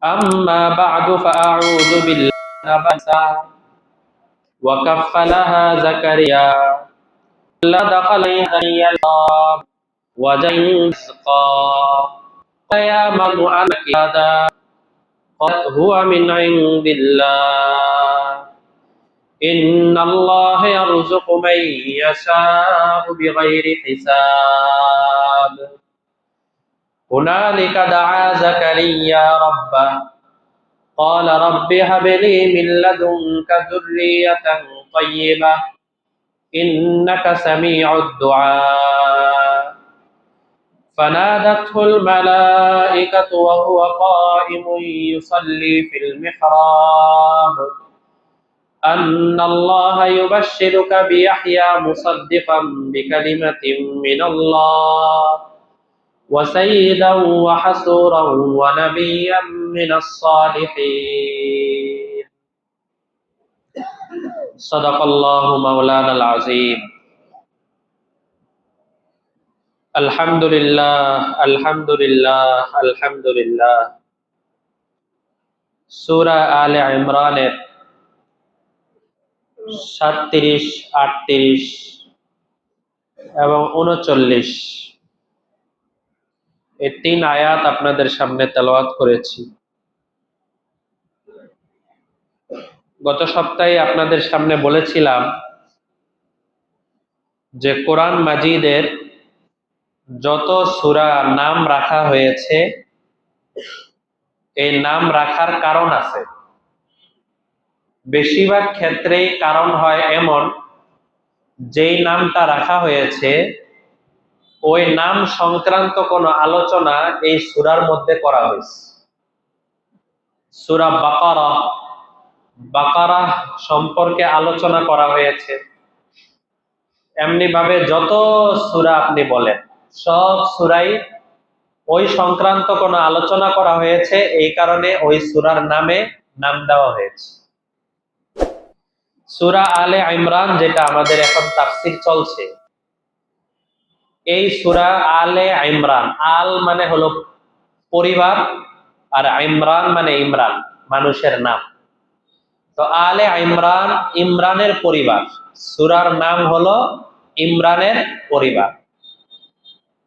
أما بعد فأعوذ بالله نبسا وكفلها زكريا دخل علي الباب وجن سقا يا من أنك هذا قد هو من عند الله إن الله يرزق من يشاء بغير حساب هنالك دعا زكريا ربه قال رب هب لي من لدنك ذرية طيبة إنك سميع الدعاء فنادته الملائكة وهو قائم يصلي في المحراب أن الله يبشرك بيحيى مصدقا بكلمة من الله وسيدا وحسورا ونبيا من الصالحين صدق الله مولانا العظيم الحمد لله الحمد لله الحمد لله সূরা আলে ইমরানের 37, 38 এবং 39 এই 3 আয়াত আপনাদের সামনে তেলাওয়াত করেছি। গত সপ্তাহে আপনাদের সামনে বলেছিলাম যে কোরআন মাজিদের যত সূরা নাম রাখা হয়েছে এই নাম রাখার কারণ আছে। বেশিরভাগ ক্ষেত্রেই কারণ হয় এমন যেই নামটা রাখা হয়েছে ওই নাম সংক্রান্ত কোনো আলোচনা এই সূরার মধ্যে করা হয়েছে। সূরা বাকারা সম্পর্কে আলোচনা করা হয়েছে। এমনি ভাবে যত সূরা আপনি বলেন সব সূরাই ওই সংক্রান্ত কোনো আলোচনা করা হয়েছে, এই কারণে ওই সূরার নামে নাম দেওয়া হয়েছে। সূরা আলে ইমরান যেটা আমাদের এখন তাফসীর চলছে, এই সূরা আলে ইমরান, আল মানে হলো পরিবার আর ইমরান মানে ইমরান মানুষের নাম। তো আলে ইমরান ইমরানের পরিবার, সূরার নাম হলো ইমরানের পরিবার।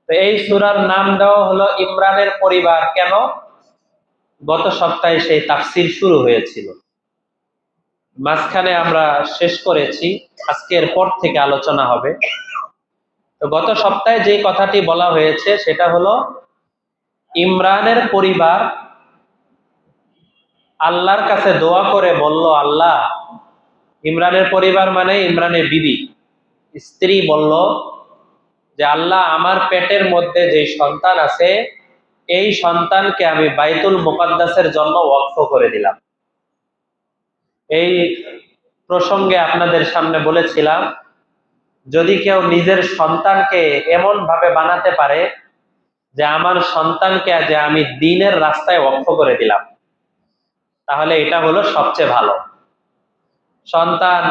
তো এই সূরার নাম দেওয়া হলো ইমরানের পরিবার কেন? গত সপ্তাহে সেই তাফসীর শুরু হয়েছিল, মাঝখানে আমরা শেষ করেছি, আজকের পর থেকে আলোচনা হবে। তো গত সপ্তাহে যে কথাটি বলা হয়েছে সেটা হলো ইমরানের পরিবার আল্লাহর কাছে দোয়া করে বলল, আল্লাহ, ইমরানের পরিবার মানে ইমরানের বিবি, স্ত্রী বলল যে আল্লাহ, আমার পেটের মধ্যে যে সন্তান আছে এই সন্তানকে আমি বাইতুল মুকাদ্দাসের জন্য ওয়াকফ করে দিলাম। এই প্রসঙ্গে আপনাদের সামনে বলেছিলাম, যদি কেউ নিজের সন্তানকে এমন ভাবে বানাতে পারে যে আমার সন্তানকে যে আমি দ্বীনের রাস্তায় ওয়াকফ করে দিলাম, তাহলে এটা হলো সবচেয়ে ভালো। সন্তান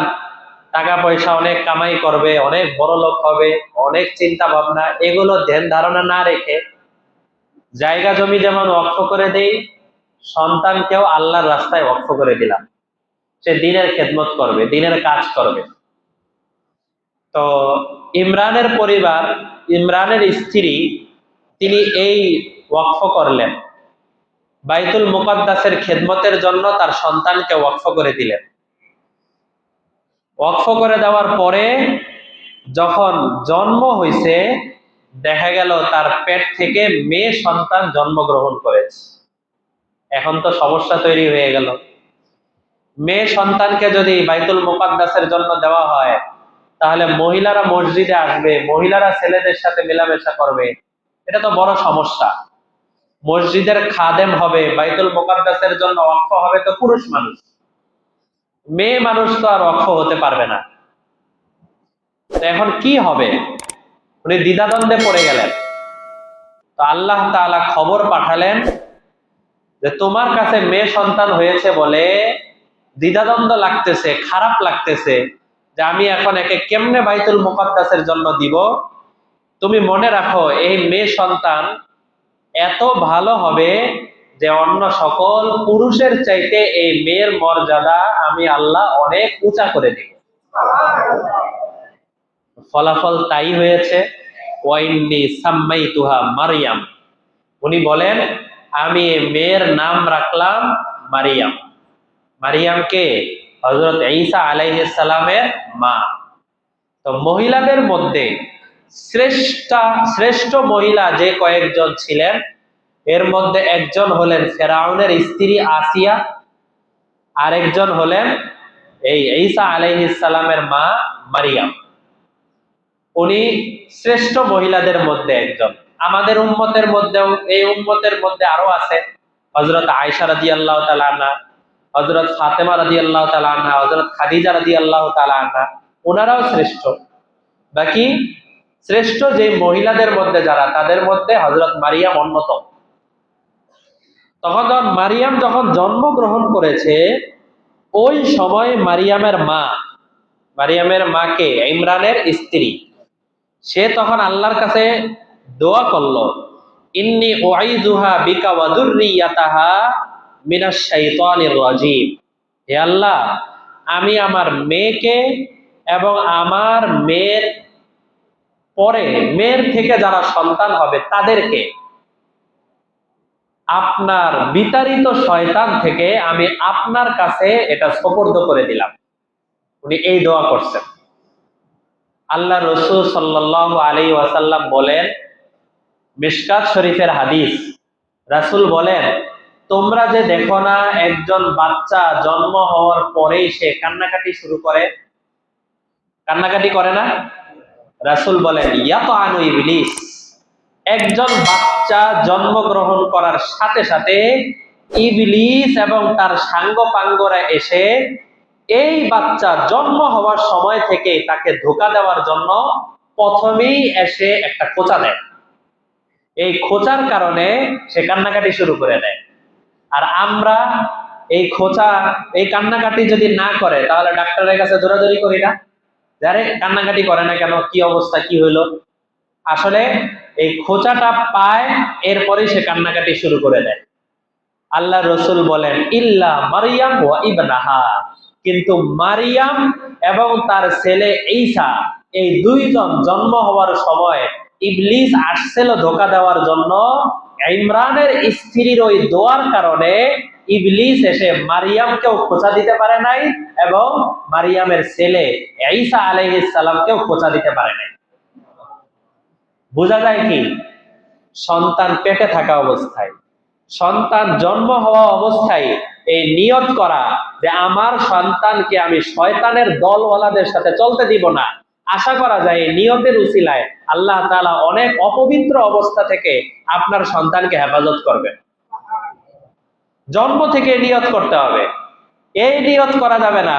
টাকা পয়সা অনেক কামাই করবে, অনেক বড় লোক হবে, অনেক চিন্তা ভাবনা, এগুলো ধ্যান ধারণা না রেখে জায়গা জমি যেমন ওয়াকফ করে দেই, সন্তানকেও আল্লাহর রাস্তায় ওয়াকফ করে দিলাম, সে দ্বীনের খেদমত করবে, দ্বীনের কাজ করবে। তো ইমরানের পরিবার, ইমরানের স্ত্রী, তিনি এই ওয়াকফ করলেন, বাইতুল মুকাদ্দাসের খেদমতের জন্য তার সন্তানকে ওয়াকফ করে দিলেন। ওয়াকফ করে দেওয়ার পরে যখন জন্ম হয়েছে, দেখা গেল তার পেট থেকে মেয়ে সন্তান জন্মগ্রহণ করেছে। এখন তো সমস্যা তৈরি হয়ে গেল, মেয়ে সন্তানকে যদি বাইতুল মুকাদ্দাসের জন্য দেওয়া হয় তাহলে মহিলারা মসজিদে আসবে, মহিলারা ছেলেদের সাথে মেলামেশা করবে, এটা তো বড় সমস্যা। মসজিদের খাদেম হবে, বাইতুল মুকাদ্দাসের জন্য ওয়াকফ হবে তো পুরুষ মানুষ, মেয়ে মানুষ তো আর ওয়াকফ হতে পারবে না। তো এখন কি হবে? উনি দ্বিধাদ্বন্দ্বে পড়ে গেলেন। তো আল্লাহ তাআলা খবর পাঠালেন যে তোমার কাছে মেয়ে সন্তান হয়েছে বলে দ্বিধাদ্বন্দ্ব লাগতেছে, খারাপ লাগতেছে যে আমি এখন একে কেমনে বাইতুল মুকাদ্দাসের জন্য দিব। তুমি মনে রাখো, এই মেয়ে সন্তান এত ভালো হবে যে অন্য সকল পুরুষের চাইতে এই মেয়ের মর্যাদা আমি আল্লাহ অনেক উঁচা করে দিব। ফলাফল তাই হয়েছে। ওয়াইন্নি সাম্মাইতুহা মারিয়াম, উনি বলেন আমি মেয়ের নাম রাখলাম মারিয়াম। মারিয়ামকে হযরত ঈসা আলাইহিস সালামের মা। তো মহিলাদের মধ্যে শ্রেষ্ঠ মহিলা যে কয়েকজন ছিলেন, এর মধ্যে একজন হলেন ফেরাউনের স্ত্রী আসিয়া, আরেকজন হলেন এই ঈসা আলাইহিস সালামের মা মারিয়াম। উনি শ্রেষ্ঠ মহিলাদের মধ্যে একজন। আমাদের উম্মতের মধ্যেও, এই উম্মতের মধ্যে আরো আছে হযরত আয়েশা রাদিয়াল্লাহু তাআলা আনহা, হযরত ফাতেমা রাদিয়াল্লাহু তাআলা আনহা, হযরত খাদিজা রাদিয়াল্লাহু তাআলা আনহা, ওনারাও শ্রেষ্ঠ। বাকি শ্রেষ্ঠ যে মহিলাদের মধ্যে যারা, তাদের মধ্যে হযরত মারিয়াম অন্যতম। তখন মারিয়াম যখন জন্মগ্রহণ করেছে, ওই সময় মারিয়ামের মাকে, ইমরানের স্ত্রী, সে তখন আল্লাহর কাছে দোয়া করলো, ইন্নী উঈযুহা বিকা ওয়া যুররিয়াতাহা মিনাশ শাইতানির রাজীম। হে আল্লাহ, আমি আমার মেয়েকে এবং আমার মেয়ের পরে মেয়ের থেকে যারা সন্তান হবে তাদেরকে আপনার বিতাড়িত শয়তান থেকে আমি আপনার কাছে এটা সুপর্দ করে দিলাম। উনি এই দোয়া করছেন। আল্লাহ রাসূল সাল্লাল্লাহু আলাইহি ওয়াসাল্লাম বলেন, মিশকাত শরীফের হাদিস, রাসূল বলেন, তোমরা যে দেখো না একজন বাচ্চা জন্ম হওয়ার পরেই সে কান্নাকাটি শুরু করে, কান্নাকাটি করে না? রাসূল বলেন, ইয়াতানু ইবলিস, একজন বাচ্চা জন্মগ্রহণ করার সাথে সাথে ইবলিস এবং তার সাঙ্গপাঙ্গরা এসে এই বাচ্চা জন্ম হওয়ার সময় থেকে তাকে ধোঁকা দেওয়ার জন্য প্রথমেই এসে একটা খোঁচা দেয়। এই খোঁচার কারণে সে কান্নাকাটি শুরু করে দেয়। আর আমরা এই কান্নাকাটি যদি না করে, তাহলে ডাক্তারের কাছে দৌড়াদৌড়ি করি না, যারে কান্নাকাটি করে না কেন, কি অবস্থা, কি হইলো। আসলে এই খোঁচাটা পায়, এরপরেই সে কান্নাকাটি শুরু করে দেয়। আল্লাহ রসুল বলেন, ইল্লা মারিয়াম ওয়া ইবনাহা, কিন্তু মারিয়াম এবং তার ছেলে ঈসা, এই দুইজন জন্ম হওয়ার সময় ইবলিস আসছিল ধোঁকা দেওয়ার জন্য। ইমরানের স্ত্রীর ওই দোয়ার কারণে ইবলিস এসে মারিয়ামকেও খোঁচা দিতে পারে নাই এবং মারিয়ামের ছেলে ঈসা আলাইহিস সালামকেও খোঁচা দিতে পারে নাই। বোঝা যায় কি? সন্তান পেটে থাকা অবস্থায়, সন্তান জন্ম হওয়া অবস্থায় এই নিয়ত করা যে আমার সন্তানকে আমি শয়তানের দলওয়ালাদের সাথে চলতে দিব না, আশা করা যায় এই নিয়তের উসিলায় আল্লাহ তাআলা অনেক অপবিত্র অবস্থা থেকে আপনার সন্তানকে হেফাজত করবেন। জন্ম থেকে নিয়ত করতে হবে। এই নিয়ত করা যাবে না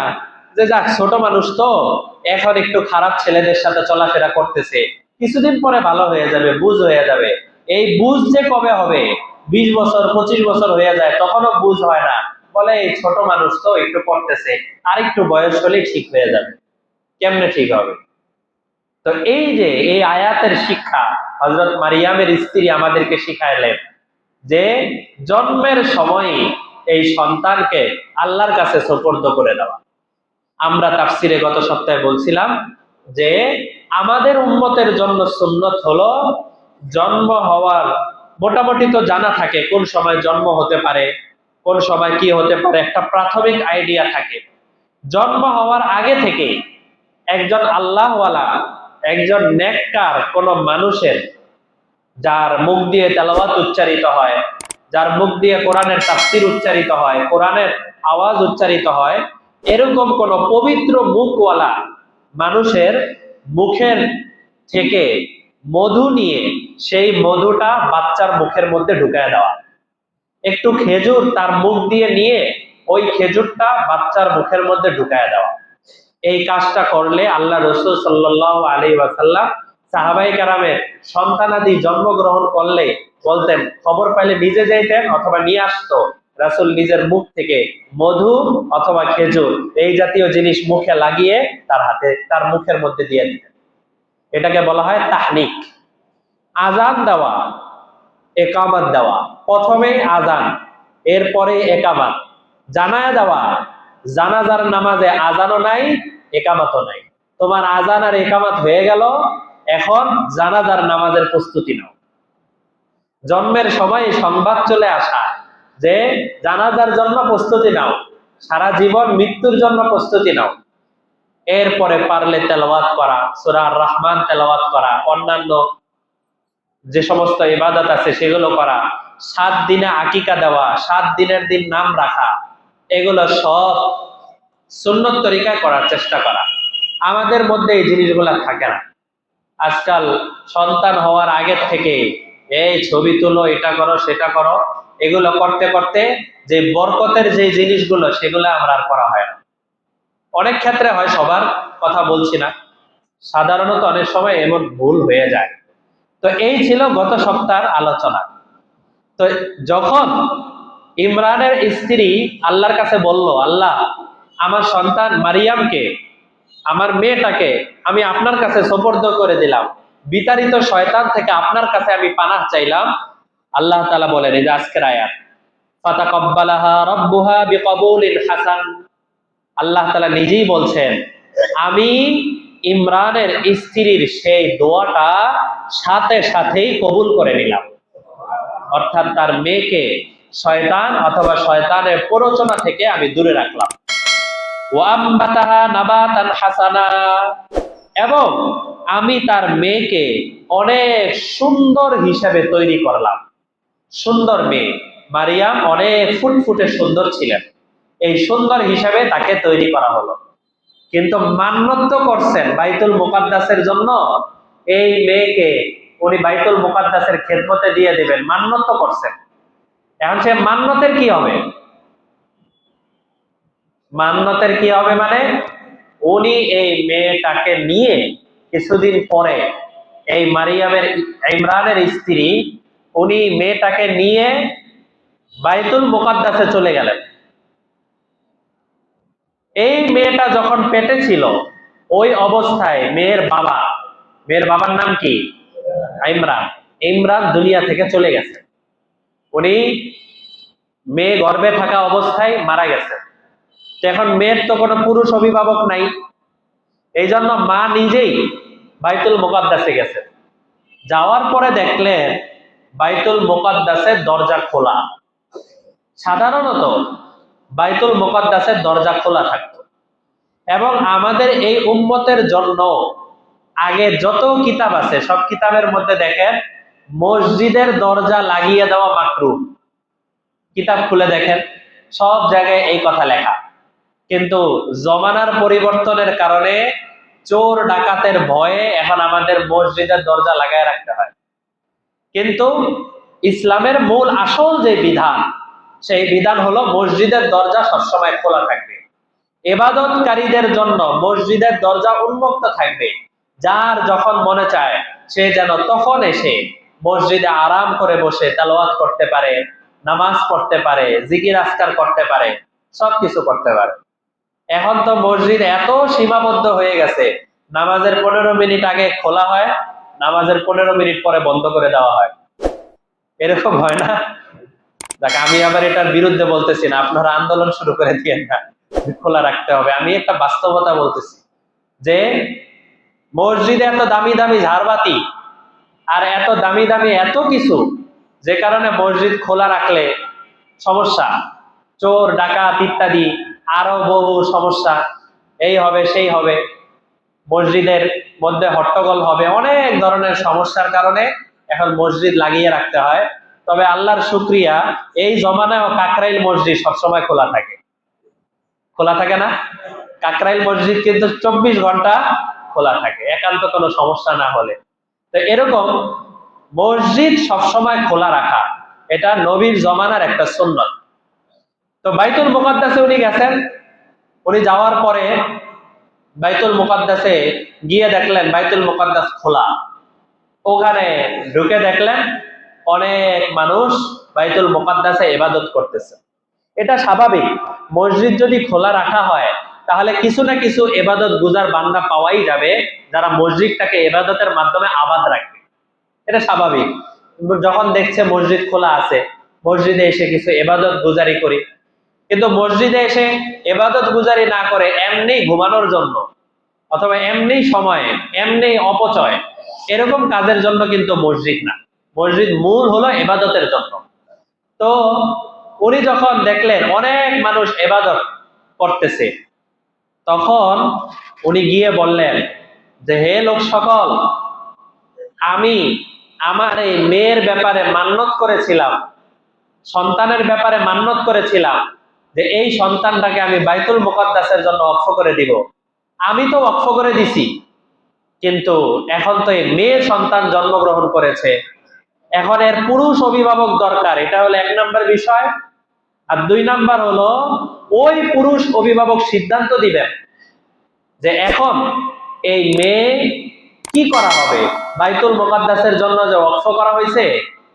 যে যাক ছোট মানুষ তো, এখন একটু খারাপ ছেলেদের সাথে চলাফেরা করতেছে, কিছুদিন পরে ভালো হয়ে যাবে, বুঝ হয়ে যাবে। এই বুঝ যে কবে হবে, 20 বছর 25 বছর হয়ে যায়, তখনও বুঝ হয় না, বলে এই ছোট মানুষ তো একটু করতেছে, আর একটু বয়স হলেই ঠিক হয়ে যাবে। কেমনে ঠিক হবে? তো এই যে এই আয়াতের শিক্ষা হযরত মারিয়ামের স্ত্রী আমাদেরকে শিখাইলেন যে জন্মের সময় এই সন্তানকে আল্লাহর কাছে সুপর্দ করে দেওয়া। আমরা তাফসিরে গত সপ্তাহে বলছিলাম যে আমাদের উম্মতের জন্য সুন্নত হলো জন্ম হওয়ার মোটামুটি তো জানা থাকে কোন সময় জন্ম হতে পারে, কোন সময় কি হতে পারে, একটা প্রাথমিক আইডিয়া থাকে। জন্ম হওয়ার আগে থেকে একজন আল্লাহওয়ালা, একজন নেককার কোন মানুষের, যার মুখ দিয়ে তেলাওয়াত উচ্চারিত হয়, যার মুখ দিয়ে কোরআনের তাফসীর উচ্চারিত হয়, কোরআনের আওয়াজ উচ্চারিত হয়, এরকম কোন পবিত্র মুখওয়ালা মানুষের মুখের থেকে মধু নিয়ে সেই মধুটা বাচ্চার মুখের মধ্যে ঢুকায় দেওয়া। একটু খেজুর তার মুখ দিয়ে নিয়ে ওই খেজুরটা বাচ্চার মুখের মধ্যে ঢুকায় দেওয়া। এই কাজটা করলে আল্লাহ রাসূল সাল্লাল্লাহু আলাইহি ওয়াসাল্লাম সাহাবায়ে কেরামের সন্তানাদি জন্মগ্রহণ করলে বলতেন, খবর পাইলে নিজে যাইতেন অথবা নিয়ে আসতো, রাসূল নিজের মুখ থেকে মধু অথবা খেজুর এই জাতীয় জিনিস মুখে লাগিয়ে তার মুখের মধ্যে দিয়ে দিতেন। এটাকে বলা হয় তাহনিক। আযান দেওয়া, ইকামত দেওয়া, প্রথমে আযান, এরপরে একামাত, জানায়া দেওয়া, জানাজার নামাজে আজানও নাই, একামাতও নাই। তোমার আজান আর একামাত হয়ে গেল, এখন জানাজার নামাজের প্রস্তুতি নাও। জন্মের সময় সংবাদ চলে আসা যে জানাজার জন্য প্রস্তুতি নাও, সারা জীবন মৃত্যুর জন্য প্রস্তুতি নাও। এরপরে পারলে তেলাওয়াত করা, সূরা আর রহমান তেলাওয়াত করা, অন্যান্য যে সমস্ত ইবাদত আছে সেগুলো করা, 7 দিনে আকিকা দেওয়া, 7 দিনের দিন নাম রাখা, এগুলো সব সুন্নত তরিকায় করার চেষ্টা করা। আমাদের মধ্যে এই জিনিসগুলো থাকে না। আজকাল সন্তান হওয়ার আগে থেকে এই ছবি তুলো, এটা করো, সেটা করো, এগুলো করতে করতে যে বরকতের যে জিনিসগুলো সেগুলো আমরা আর করা হয় না। অনেক ক্ষেত্রে হয়, সবার কথা বলছি না, সাধারণত অনেক সময় এমন ভুল হয়ে যায়। তো এই ছিল গত সপ্তাহের আলোচনা। তো যখন ইমরানের স্ত্রী আল্লাহর কাছে বলল, আল্লাহ, আমার সন্তান মারিয়ামকে, আমার মেয়েটাকে আমি আপনার কাছে সোপর্দ করে দিলাম, বিতাড়িত শয়তান থেকে আপনার কাছে আমি পানাহ চাইলাম। আল্লাহ তাআলা বলেন, এই যে আজকের আয়াত, ফাতাকাব্বালাহা রাব্বুহা বিকবুলিন হাসান। আল্লাহ তাআলা নিজেই বলছেন, আমি ইমরানের স্ত্রীর সেই দোয়াটা সাথে সাথেই কবুল করে নিলাম। অর্থাৎ তার মেয়েকে শয়তান অথবা শয়তানের প্ররোচনা থেকে আমি দূরে রাখলাম। ওয়াম্বাতাহা নাবাতান হাসানা, এবং আমি তার মেয়েকে অনেক সুন্দর হিসাবে তৈরি করলাম। সুন্দর মেয়ে মারিয়াম অনেক ফুটফুটে সুন্দর ছিলেন, এই সুন্দর হিসাবে তাকে তৈরি করা হলো। কিন্তু মান্যত তো করছেন বাইতুল মুকাদ্দাসের জন্য, এই মেয়েকে উনি বাইতুল মুকাদ্দাসের খেদমতে দিয়ে দেবেন, মান্যত তো করছেন। এখন সে মান্যতের কি হবে? মান্যতের কি হবে মানে, উনি এই মেয়েটাকে নিয়ে কিছুদিন পরে, এই মারিয়ামের, ইমরানের স্ত্রী, উনি মেয়েটাকে নিয়ে বাইতুল মুকাদ্দাসে চলে গেলেন। এই মেয়েটা যখন পেটে ছিল, ওই অবস্থায় মেয়ের বাবার নাম কি? ইমরান। ইমরান দুনিয়া থেকে চলে গেছে। উনি মেয়ে গর্ভে থাকা অবস্থায় মারা গেছে। এখন মেয়ের তো কোনো পুরুষ অভিভাবক নাই, এই জন্য মা নিজেই বাইতুল মুকাদ্দাসে গেছে। যাওয়ার পরে দেখলেন বাইতুল মুকাদ্দাসের দরজা খোলা। সাধারণত বাইতুল মুকাদ্দাসের দরজা খোলা থাকতো, এবং আমাদের এই উম্মতের জন্য আগে যত কিতাব আছে সব কিতাবের মধ্যে দেখেন মসজিদের দরজা লাগিয়ে দেওয়া মাকরুহ। কিতাব খুলে দেখেন, সব জায়গায় এই কথা লেখা। কিন্তু জমানার পরিবর্তনের কারণে, চোর ডাকাতের ভয়ে এখন আমাদের মসজিদের দরজা লাগায় রাখতে হয়। কিন্তু ইসলামের মূল আসল যে বিধান, সেই বিধান হলো মসজিদের দরজা সবসময় খোলা থাকবে। ইবাদতকারীদের জন্য মসজিদের দরজা উন্মুক্ত থাকবে। যার যখন মনে চায় সে যেন তখন এসে মসজিদে আরাম করে বসে তেলাওয়াত করতে পারে, নামাজ পড়তে পারে, জিকির আজকার করতে পারে, সবকিছু করতে পারে। এখন তো মসজিদ এত সীমাবদ্ধ হয়ে গেছে, নামাজের 15 মিনিট আগে খোলা হয়, নামাজের 15 মিনিট পরে বন্ধ করে দেওয়া হয়। এরকম হয় না? দেখ, আমি আবার এটার বিরুদ্ধে বলতেছি না, আপনারা আন্দোলন শুরু করে দিয়েন না, খোলা রাখতে হবে। আমি একটা বাস্তবতা বলতেছি যে মসজিদে এত দামি দামি ঝাড়বাতি আর এত দামি দামি এত কিছু, যে কারণে মসজিদ খোলা রাখলে সমস্যা, চোর ডাকাত ইত্যাদি আরো বহু সমস্যা, এই হবে সেই হবে, মসজিদের মধ্যে হট্টগোল হবে, অনেক ধরনের সমস্যার কারণে এখন মসজিদ লাগিয়ে রাখতে হয়। তবে আল্লাহর শুকরিয়া, এই জমানায় কাকরাইল মসজিদ সবসময় খোলা থাকে। খোলা থাকে না? কাকরাইল মসজিদ কিন্তু 24 ঘন্টা খোলা থাকে, একান্ত কোনো সমস্যা না হলে। তো এরকম মসজিদ সবসময় খোলা রাখা, এটা নবীর জমানার একটা সুন্নত। তো বাইতুল মুকাদ্দাসে উনি গেছেন। উনি যাওয়ার পরে বাইতুল মুকাদ্দাসে গিয়ে দেখলেন বাইতুল মুকাদ্দাস খোলা। ওখানে ঢুকে দেখলেন অনেক মানুষ বাইতুল মুকাদ্দাসে ইবাদত করতেছে। এটা স্বাভাবিক, মসজিদ যদি খোলা রাখা হয় তাহলে কিছু না কিছু ইবাদত গুজার বান্দা পাওয়াই যাবে, যারা মসজিদটাকে ইবাদতের মাধ্যমে আবাদ রাখবে। এটা স্বাভাবিক। যখন দেখছে মসজিদ খোলা আছে, মসজিদে এসে কিছু ইবাদত গুজারি করি, কিন্তু মসজিদে এসে ইবাদত গুজারি না করে এমনি ঘুমানোর জন্য অথবা এমনি সময়ে এমনি অপচয় এরকম কাজের জন্য কিন্তু মসজিদ না। মসজিদ মূল হলো ইবাদতের জন্য। তো উনি যখন দেখলেন অনেক মানুষ ইবাদত করতেছে, তখন উনি গিয়ে বললেন যে, হে লোক সকল, আমি আমার এই মেয়ের ব্যাপারে মান্যত করেছিলাম, সন্তানের ব্যাপারে মান্যত করেছিলাম যে এই সন্তানটাকে আমি বাইতুল মুকাদ্দাসের জন্য ওয়াকফ করে দিব। আমি তো ওয়াকফ করে দিছি, কিন্তু এখন তো এই মেয়ে সন্তান জন্মগ্রহণ করেছে, এখন এর পুরুষ অভিভাবক দরকার। এটা হলো 1 নম্বর বিষয়। আর 2 নম্বর হলো ওই পুরুষ অভিভাবক সিদ্ধান্ত দিবেন যে এখন এই মেয়ে কি করা হবে। বাইতুল মুকাদ্দাসের জন্য যে ওয়াকফ করা হয়েছে,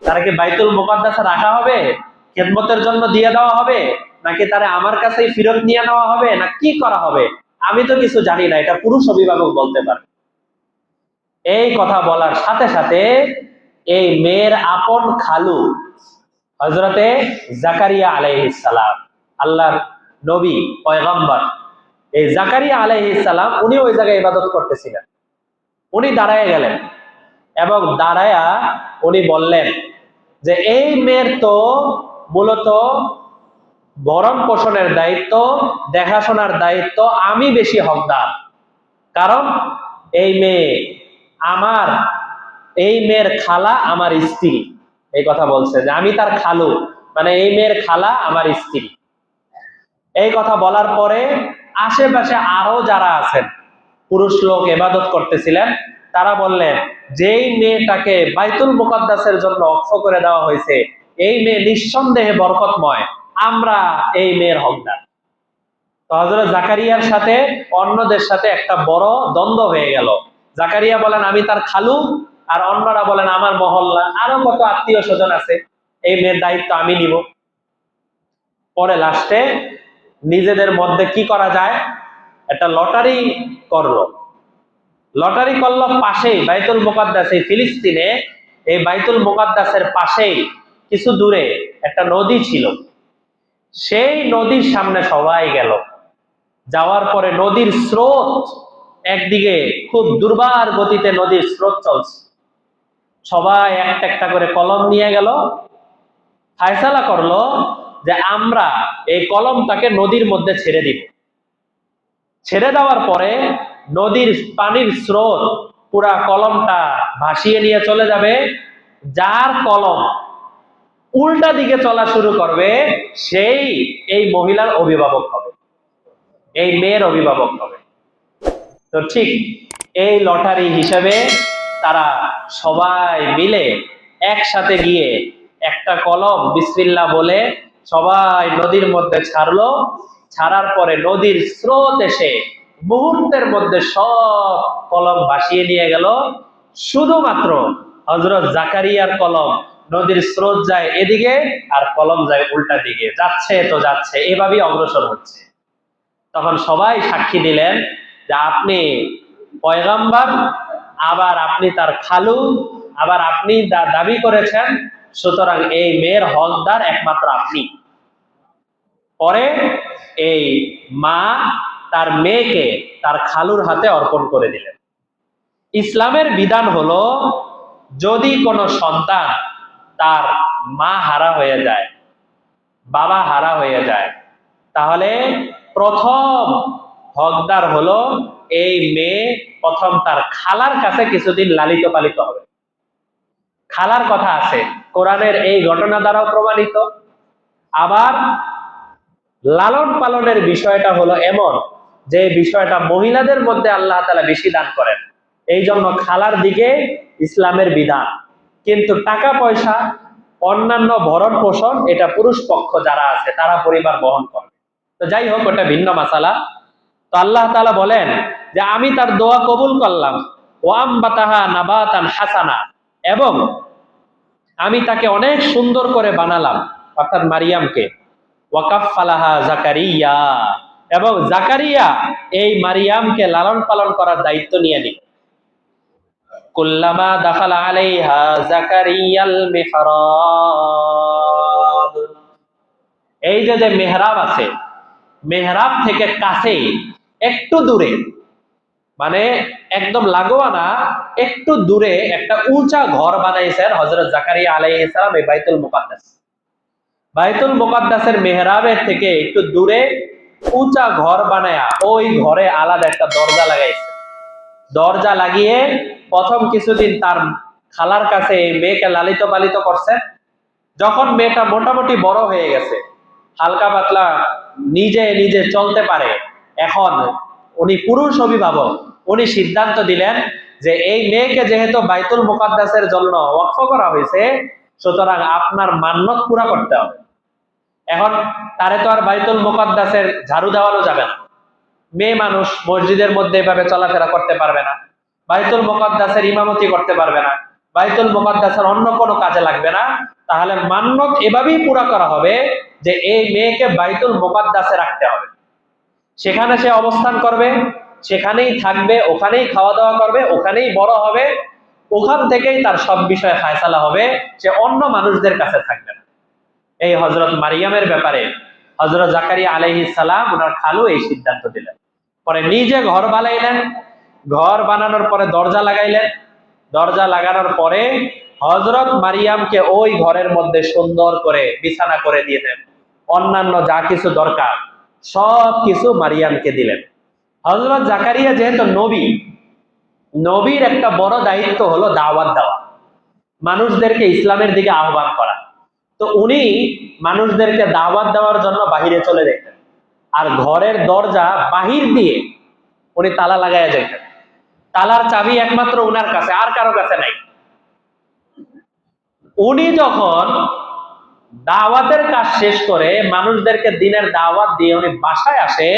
তারা কি বাইতুল মুকাদ্দাসে রাখা হবে, খেদমতের জন্য দিয়ে দেওয়া হবে, নাকি তারা আমার কাছেই ফেরত নিয়ে নেওয়া হবে, না কি করা হবে? আমি তো কিছু জানি না, এটা পুরুষ অভিভাবক বলতে পারে। এই কথা বলার সাথে সাথে এই মেয়ের আপন খালু হযরতে জাকারিয়া আলাইহিস সালাম, আল্লাহর নবী পয়গম্বর, এই জাকারিয়া আলাইহিস সালাম উনি ওই জায়গায় ইবাদত করতেছিলেন। উনি দাঁড়ায় গেলেন এবং দাঁড়ায়া উনি বললেন যে এই মেয়ের তো মূলত ভরণ পোষণের দায়িত্ব, দেখাশোনার দায়িত্ব আমি বেশি হকদার। কারণ এই মেয়ে আমার, এই মেয়ের খালা আমার স্ত্রী। এই কথা বলছে যে আমি তার খালু, মানে এই মেয়ের খালা আমার স্ত্রী। এই কথা বলার পরে আশেপাশে আরো যারা আছেন, পুরুষ লোক ইবাদত করতেছিলেন, তারা বললেন যেই মেয়েটাকে বাইতুল মুকাদ্দাসের জন্য ওয়াকফ করে দেওয়া হয়েছে, এই মেয়ে নিঃসন্দেহে বরকতময়, আমরা এই মেয়ের হকদার। তো হযরত জাকারিয়ার সাথে অন্যদের সাথে একটা বড় দ্বন্দ্ব হয়ে গেল। জাকারিয়া বলেন আমি তার খালু, আর অন্যরা বলেন আমার মহল্লা, আরো কত আত্মীয় স্বজন আছে, এই মেয়ের দায়িত্ব আমি নিব। পরে লাস্টে নিজেদের মধ্যে কি করা যায়, একটা লটারি করলো। লটারি করলো পাশেই বাইতুল মুকাদ্দাস, এই ফিলিস্তিনে এই বাইতুল মুকাদ্দাসের পাশেই কিছু দূরে একটা নদী ছিল। সেই নদীর সামনে সবাই গেল। যাওয়ার পরে নদীর স্রোত, একদিকে খুব দুর্বার গতিতে নদীর স্রোত চলছে, সবাই একটা একটা করে কলম নিয়ে গেল। ফায়সালা করলো যে আমরা এই কলমটাকে নদীর মধ্যে ছেড়ে দিব। ছেড়ে দেওয়ার পরে নদীর পানির স্রোত পুরা কলমটা ভাসিয়ে নিয়ে চলে যাবে। যার কলম উল্টা দিকে চলা শুরু করবে, সেই এই মহিলার অভিভাবক হবে, এই মেয়ের অভিভাবক হবে। তো ঠিক এই লটারি হিসেবে তারা সবাই মিলে একসাথে গিয়ে একটা কলম বিসমিল্লাহ বলে সবাই নদীর মধ্যে ছাড়লো। ছাড়ার পরে নদীর স্রোত এসে মুহূর্তের মধ্যে সব কলম ভাসিয়ে নিয়ে গেল। শুধুমাত্র হযরত জাকারিয়ার কলম, নদীর স্রোত যায় এদিকে আর কলম যায় উল্টা দিকে, যাচ্ছে তো যাচ্ছে, এভাবেই অগ্রসর হচ্ছে। তখন সবাই সাক্ষী দিলেন যে আপনি পয়গম্বর, আবার আপনি তার খালু, আবার আপনি দাবি করেছেন, সুতরাং এই মেয়ের হকদার একমাত্র আপনি। পরে এই মা তার মেয়েকে তার খালুর হাতে অর্পণ করে দিলেন। ইসলামের বিধান হলো যদি কোনো সন্তান তার মা হারা হয়ে যায়, বাবা হারা হয়ে যায়, তাহলে প্রথম হকদার হলো এই মেয়ে, প্রথম তার খালার কাছে কিছুদিন লালিত পালিত হবে। খালার কথা আছে কোরআনের এই ঘটনা দ্বারাও প্রমাণিত। আবার লালন পালনের বিষয়টা হলো এমন যে বিষয়টা মহিলাদের মধ্যে আল্লাহ তাআলা বেশি দান করেন, এই জন্য খালার দিকে ইসলামের বিধান। কিন্তু টাকা পয়সা, অন্যান্য ভরণ পোষণ এটা পুরুষ পক্ষ যারা আছে তারা পরিবার বহন করে। তো যাই হোক, ওটা ভিন্ন মাসালা। তো আল্লাহ তাআলা বলেন যে আমি তার দোয়া কবুল করলাম, ওয়াম বাতাহা নাবাতান হাসানা, এবং আমি তাকে অনেক সুন্দর করে বানালাম, অর্থাৎ মারিয়ামকে। ওয়াকাফফালাহা জাকারিয়া, এবং জাকারিয়া এই মারিয়ামকে লালন পালন করার দায়িত্ব নিয়ে নিল। কুল্লামা দাখালা আলাইহা জাকারিয়াল মিহরাব, এই যে যে মেহরাব আছে, মেহরাব থেকে কাছে একটু দূরে, মানে একদম লাগোয়া না, একটু দূরে একটা উঁচা ঘর বানাইছেন হযরত জাকারিয়া আলাইহিস সালাম এই বাইতুল মুকাদ্দাস। বাইতুল মুকাদ্দাসের মেহরাবের থেকে একটু দূরে উঁচা ঘর বানায়া ওই ঘরে আলাদা একটা দরজা লাগাইছে। দরজা লাগিয়ে প্রথম কিছুদিন তার খালার কাছে এই মেয়েকে লালিত পালিত করছে। যখন মেয়েটা মোটামুটি বড় হয়ে গেছে, হালকা পাতলা নিজে নিজে চলতে পারে, এখন উনি পুরুষ অভিভাবক, উনি সিদ্ধান্ত দিলেন যে এই মেয়েকে যেহেতু বাইতুল মুকাদ্দাসের জন্য ওয়াকফ করা হয়েছে, সুতরাং আপনার মান্যত পুরা করতে হবে। এখন তারে তো আর বাইতুল মুকাদ্দাসের ঝাড়ু দেওয়ানো যাবে না, মেয়ে মানুষ মসজিদের মধ্যে এভাবে চলাফেরা করতে পারবে না, বাইতুল মুকাদ্দাসের ইমামতি করতে পারবে না, বাইতুল মুকাদ্দাসের অন্য কোনো কাজে লাগবে না। তাহলে মান্যত এভাবেই পুরা করা হবে যে এই মেয়েকে বাইতুল মুকাদ্দাসে রাখতে হবে, সেখানে সে অবস্থান করবে, সেখানেই থাকবে, ওখানেই খাওয়া দাওয়া করবে, ওখানেই বড় হবে, ওখান থেকেই তার সব বিষয়ে ফায়সালা হবে, সে অন্য মানুষদের কাছে থাকবে না। এই হযরত মারিয়ামের ব্যাপারে হযরত জাকারিয়া আলাইহিস সালাম ওনার খালু এই সিদ্ধান্ত দিলেন। পরে নিজে ঘর বানাইলেন, ঘর বানানোর পরে দরজা লাগাইলেন, দরজা লাগানোর পরে হযরত মারিয়ামকে ওই ঘরের মধ্যে সুন্দর করে বিছানা করে দিয়ে দেন, অন্যান্য যা কিছু দরকার সব কিছু মারিয়ামকে দিলেন। হযরত জাকারিয়া যেহেতু নবী, নবীর একটা বড় দায়িত্ব হলো দাওয়াত দেওয়া, মানুষদেরকে ইসলামের দিকে আহ্বান করা। তো উনি মানুষদেরকে দাওয়াত দেওয়ার জন্য বাহিরে চলে যেতেন, আর ঘরের দরজা বাহির দিয়ে উনি তালা লাগাইয়া যেতেন। তালার চাবি একমাত্র উনার কাছে, আর কারো কাছে নাই। উনি যখন দাওয়াতের কাজ শেষ করে মানুষদেরকে দিনের দাওয়াত দিয়ে উনি বাসায় আসে,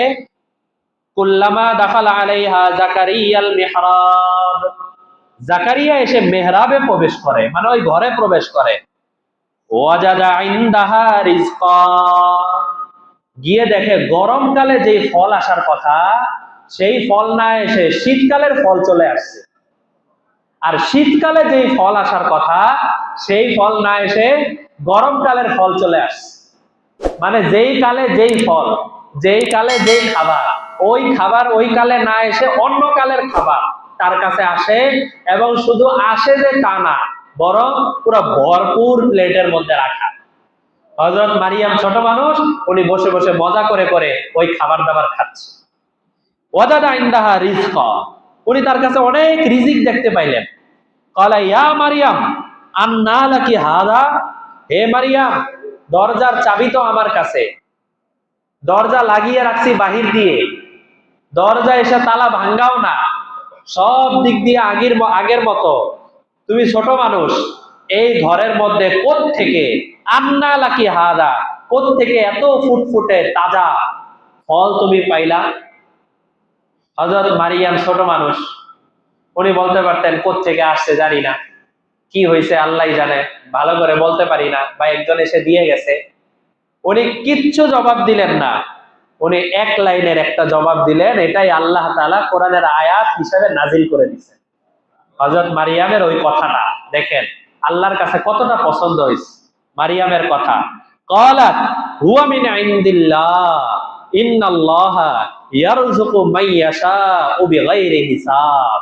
কুল্লামা দাখালা আলাইহা জাকারিয়াল মিহরাব, জাকারিয়া এসে মেহরাবে প্রবেশ করে, মানে ওই ঘরে প্রবেশ করে, ওয়াজাদা ইনদাহা রিজকা, গিয়ে দেখে গরমকালে যেই ফল আসার কথা সেই ফল না এসে শীতকালের ফল চলে আসছে, আর শীতকালে যেই ফল আসার কথা সেই ফল না এসে গরমকালের ফল চলে আসছে। মানে যেই কালে যেই ফল, যেই কালে যেই খাবার, ওই খাবার ওই কালে না এসে অন্য কালের খাবার তার কাছে আসে, এবং শুধু আসে যে তা না, বরং পুরো ভরপুর প্লেটের মধ্যে রাখা। হযরত মারিয়াম ছোট মানুষ, উনি বসে বসে মজা করে করে ওই খাবার দাবার খাচ্ছে। ওয়াজাদা ইনদাহা রিজকা, উনি তার কাছে অনেক রিজিক দেখতে পাইলেন। ক্বালা ইয়া মারিয়াম আন্না লাকি হাযা, হে মারিয়াম, দরজার চাবি তো আমার কাছে, দরজা লাগিয়ে রাখছি বাহির দিয়ে, দরজা এসে তালা ভাঙ্গাও না, সব দিক দিয়ে আগের মতো। তুমি ছোট মানুষ, এই ঘরের মধ্যে কোত্থেকে আন্না লাকি হাযা, কোত্থেকে এত ফুটফুটে তাজা ফল তুমি পাইলা? হযরত মারিয়াম ছোট মানুষ, উনি বলতে পারতেন কোত্থেকে আসছে জানি না, কি হয়েছে আল্লাহই জানে, ভালো করে বলতে পারি না, বা একজন এসে দিয়ে গেছে। উনি কিচ্ছু জবাব দিলেন না, উনি এক লাইনের একটা জবাব দিলেন, এটাই আল্লাহ তাআলা কোরআনের আয়াত হিসেবে নাজিল করে দিয়েছেন। হযরত মারিয়ামের ওই কথাটা দেখেন আল্লাহর কাছে কতটা পছন্দ হয়েছে। মারিয়ামের কথা, ক্বালাত হুয়া মিন ইনদিল্লাহ ইন্নাল্লাহা ইয়ারযুকু মান ইয়াশাউ বিগাইরি হিসাব।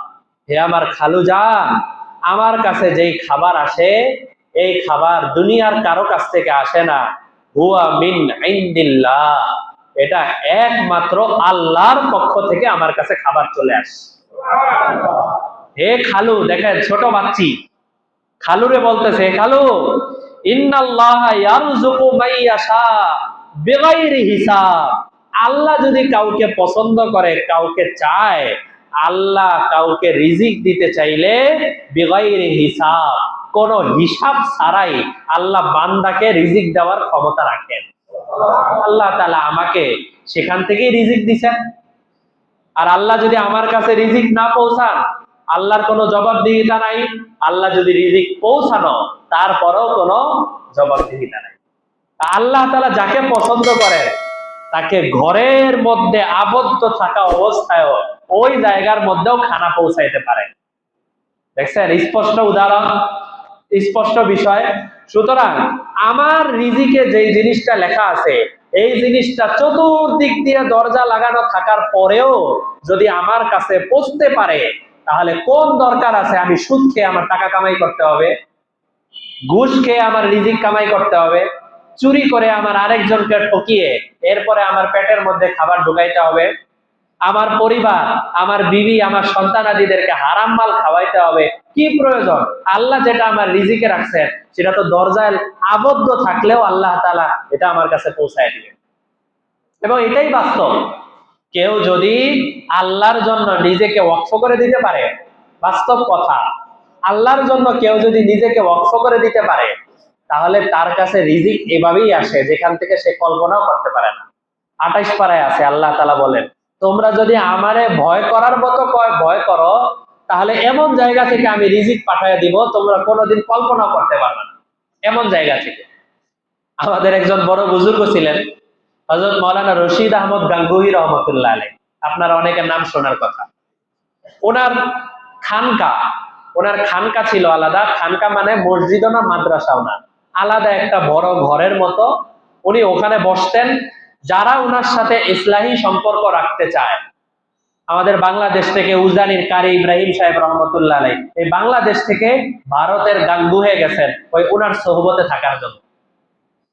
হে আমার খালু জান, আমার কাছে যেই খাবার আসে এই খাবার দুনিয়ার কারো কাছ থেকে আসে না, হুয়া মিন ইনদিল্লাহ, এটা একমাত্র আল্লাহর পক্ষ থেকে আমার কাছে খাবার চলে আসে। হে খালু, দেখেন ছোট বাচ্চি খালুরে বলতেছে, খালু ইন্নাল্লাহা ইয়ারযুকু মান ইয়াশা বিগাইরি হিসাব, আল্লাহ যদি কাউকে পছন্দ করে, কাউকে চায়, আল্লাহ কাউকে রিজিক দিতে চাইলে বিগাইরি হিসাব, কোন হিসাব ছাড়াই আল্লাহ বান্দাকে রিজিক দেওয়ার ক্ষমতা রাখেন। আল্লাহ তাআলা আমাকে সেখান থেকেই রিজিক দিছেন। আর আল্লাহ যদি আমার কাছে রিজিক না পৌঁছান, আল্লাহর কোনো জবাবদিহিতা নাই। আল্লাহ যদি রিজিক পৌঁছানো, তারপরেও কোনো জবাবদিহিতা নাই। আল্লাহ তাআলা যাকে পছন্দ করেন তাকে ঘরের মধ্যে আবদ্ধ থাকা অবস্থায় ওই জায়গার মধ্যেও খানা পৌঁছাইতে পারে। দেখছেন স্পষ্ট উদাহরণ। স্পষ্ট বিষয়। সুতরাং আমার রিজিকে যেই জিনিসটা লেখা আছে, এই জিনিসটা চতুর্দিক দিয়ে দরজা লাগানো থাকার পরেও যদি আমার কাছে পৌঁছতে পারে, তাহলে কোন দরকার আছে আমি সুদ খেয়ে আমার টাকা কামাই করতে হবে, ঘুষ খেয়ে আমার রিজিক কামাই করতে হবে, চুরি করে আমার আরেকজনকে ঠকিয়ে এরপরে আমার পেটের মধ্যে খাবার ঢুকাইতে হবে, আমার পরিবার, আমার বিবি, আমার সন্তানাদিদেরকে হারাম মাল খাওয়াইতে হবে? কি প্রয়োজন? আল্লাহ যেটা আমার রিজিকে রাখছেন সেটা তো দরজায় আবদ্ধ থাকলেও আল্লাহ তাআলা এটা আমার কাছে পৌঁছায় দিবেন। এবং এটাই বাস্তব। কেউ যদি আল্লাহর জন্য নিজেকে ওয়াকফ করে দিতে পারে, বাস্তব কথা, আল্লাহর জন্য কেউ যদি নিজেকে ওয়াকফ করে দিতে পারে, তাহলে তার কাছে রিজিক এভাবেই আসে যেখান থেকে সে কল্পনাও করতে পারে না। 28 পারায় আছে, আল্লাহ তাআলা বলেন, তোমরা যদি আমারে ভয় করার মতো ভয় করো, তাহলে এমন জায়গা থেকে আমি রিজিক পাঠিয়ে দিব তোমরা কোনোদিন কল্পনা করতে পারবে না। এমন জায়গা থেকে। আমাদের একজন বড় বুজুর্গ ছিলেন, হযরত মাওলানা রশিদ আহমদ গাঙ্গুহি রহমতুল্লাহ আলাইহি। আপনারা অনেকের নাম শোনার কথা। ওনার খানকা, ওনার খানকা ছিল আলাদা। খানকা মানে মসজিদও না, মাদ্রাসাও না, আলাদা একটা বড় ঘরের মতো। উনি ওখানে বসতেন। যারা উনার সাথে ইসলাহী সম্পর্ক রাখতে চায়, আমাদের বাংলাদেশ থেকে উজানির কারি ইব্রাহিম সাহেব রহমতুল্লাহ আলাইহি এই বাংলাদেশ থেকে ভারতের গাঙ্গুহে গেছেন ওই উনার সোহবতে থাকার জন্য।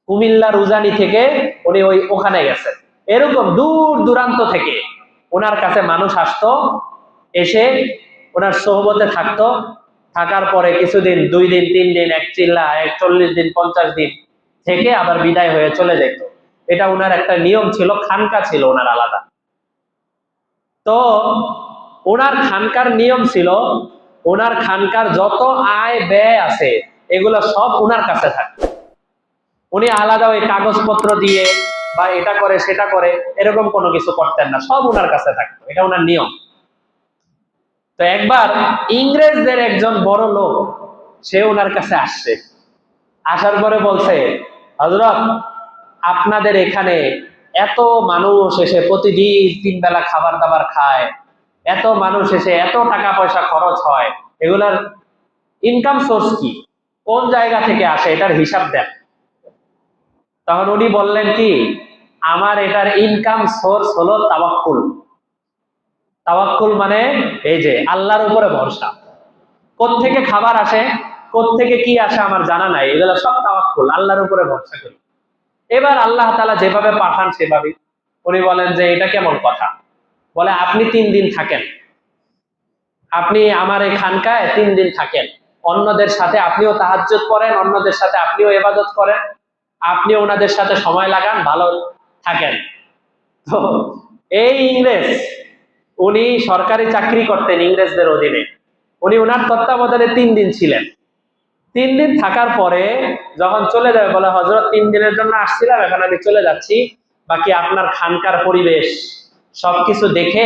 কুমিল্লার উজানি থেকে উনি ওখানে গেছেন। এরকম দূর দূরান্ত থেকে ওনার কাছে মানুষ আসতো, এসে ওনার সোহবতে থাকতো। থাকার পরে কিছুদিন, 2 দিন 3 দিন, 1 চিল্লা 41 দিন 50 দিন থেকে আবার বিদায় হয়ে চলে যেত। এটা ওনার একটা নিয়ম ছিল, খানকা ছিল ওনার আলাদা। তো ওনার খানকার নিয়ম ছিল, ওনার খানকার যত আয় ব্যয় আছে এগুলো সব ওনার কাছে থাকতো। উনি আলাদা ওই কাগজপত্র দিয়ে বা এটা করে সেটা করে এরকম কোনো কিছু করতেন না, সব ওনার কাছে থাকতো। এটা ওনার নিয়ম। তো একবার ইংরেজদের একজন বড় লোক সে ওনার কাছে আসছে। আসার পরে বলছে, হযরত, আপনাদের এখানে এত মানুষ এসে প্রতিদিন 3 বেলা খাবার দাবার খায়, এত মানুষ এসে এত টাকা পয়সা খরচ হয়, এগুলার ইনকাম সোর্স কি, কোন জায়গা থেকে আসে, এটার হিসাব দেন। তখন উনি বললেন কি, আমার এটার ইনকাম সোর্স হলো তাওয়াক্কুল। তাওয়াক্কুল মানে এই যে আল্লাহর উপরে ভরসা। কোত্থেকে খাবার আসে, কোত্থেকে কি আসে আমার জানা নাই, এগুলো সব তাওয়াক্কুল, আল্লাহর উপরে ভরসা করি। এবার আল্লাহ তাআলা যেভাবে পাঠান সেভাবে। উনি বলেন যে এটা কেমন কথা? বলে, আপনি 3 দিন থাকেন, আপনি আমার এই খানকায় 3 দিন থাকেন, অন্যদের সাথে আপনিও তাহাজ্জুদ করেন, অন্যদের সাথে আপনিও ইবাদত করেন, আপনি ওনাদের সাথে সময় লাগান, ভালো থাকেন। তো এই ইংরেজ, উনি সরকারি চাকরি করতেন ইংরেজদের অধীনে। উনি ওনার তত্ত্বাবধানে 3 দিন ছিলেন। 3 দিন থাকার পরে যখন চলে যাবে, বলে, হযরত 3 দিনের জন্য আসছিলাম, এখন আমি চলে যাচ্ছি, বাকি আপনার খানকার পরিবেশ সবকিছু দেখে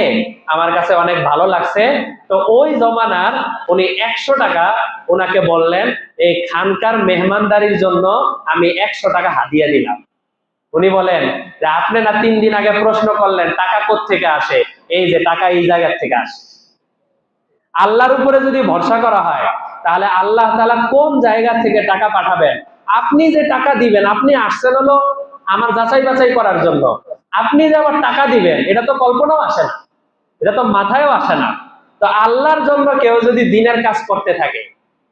আমার কাছে অনেক ভালো লাগছে। তো ওই জমানার উনি 100 টাকা ওনাকে বললেন, এই খানকার মেহমানদারির জন্য আমি 100 টাকা হাদিয়া দিলাম। উনি বলেন যে, আপনি না 3 দিন আগে প্রশ্ন করলেন টাকা কোত্থেকে আসে, এই যে টাকা এই জায়গা থেকে আসে। আল্লাহর উপরে যদি ভরসা করা হয়, তাহলে আল্লাহ তাআলা কোন জায়গা থেকে টাকা পাঠাবেন। আপনি যে টাকা দিবেন, আপনি আসছেন হলো আমার যাচাই বাছাই করার জন্য, আপনি যে আবার টাকা দিবেন এটা তো কল্পনাও আসে না, এটা তো মাথায়ও আসে না। তো আল্লাহর জন্য কেউ যদি দিনের কাজ করতে থাকে,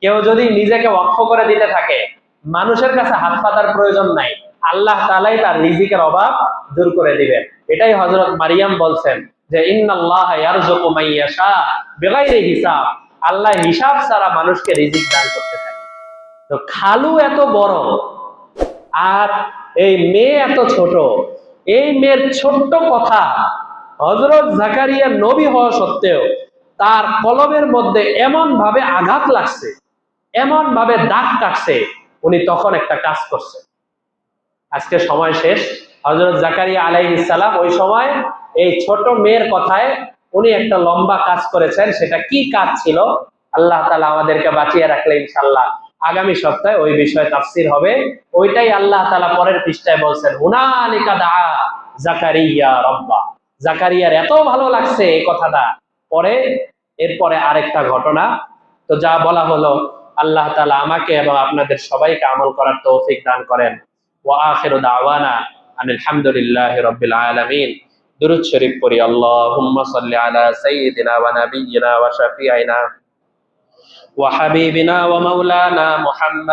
কেউ যদি নিজেকে ওয়াকফ করে দিতে থাকে, মানুষের কাছে হাত পাতার প্রয়োজন নাই, আল্লাহ তাআলাই তার রিজিকের অভাব দূর করে দিবেন। এটাই হযরত মারিয়াম বলছেন যে, ইন্নাল্লাহা ইয়ারযুকু মাইয়াশা বিগাইরি হিসাব। আল্লাহ হিসাব ছাড়া মানুষকে রিজিক দান করতে থাকে। তো খালু এত বড় আর এই মেয়ে এত ছোট, এই মেয়ের ছোট্ট কথা হযরত জাকারিয়া নবী হওয়া সত্ত্বেও তার কলবের মধ্যে এমন ভাবে আঘাত লাগছে, এমন ভাবে দাগ কাটছে, উনি তখন একটা কাজ করছে। আজকে সময় শেষ। হযরত জাকারিয়া আলাইহিস সালাম ওই সময় এই ছোট মেয়ের কথায় উনি একটা লম্বা কাজ করেছেন। সেটা কি কাজ ছিল, আল্লাহ তাআলা আমাদেরকে বাঁচিয়ে রাখলে ইনশাআল্লাহ আগামী সপ্তাহে ওই বিষয়ে তাফসীর হবে। ওইটাই আল্লাহ তাআলা পরের পৃষ্ঠায় বলছেন, হুনালিকা দাআ জাকারিয়া রাব্বা। জাকারিয়ার এত ভালো লাগছে এই কথাটা। পরে এরপরে আরেকটা ঘটনা, তো যা বলা হলো আল্লাহ তাআলা আমাকে এবং আপনাদের সবাইকে আমল করার তৌফিক দান করেন। ওয়া আখিরু দাওয়ানা আনিল হামদুলিল্লাহি রাব্বিল আলামিন। দুরূদ শরীফ পড়ি। আল্লাহুম্মা সাল্লি আলা সাইয়্যিদিনা ওয়া নাবিয়্যিনা ওয়া শাফিঈনা ওয়া হাবিবিনা ওয়া মাওলানা মুহাম্মদ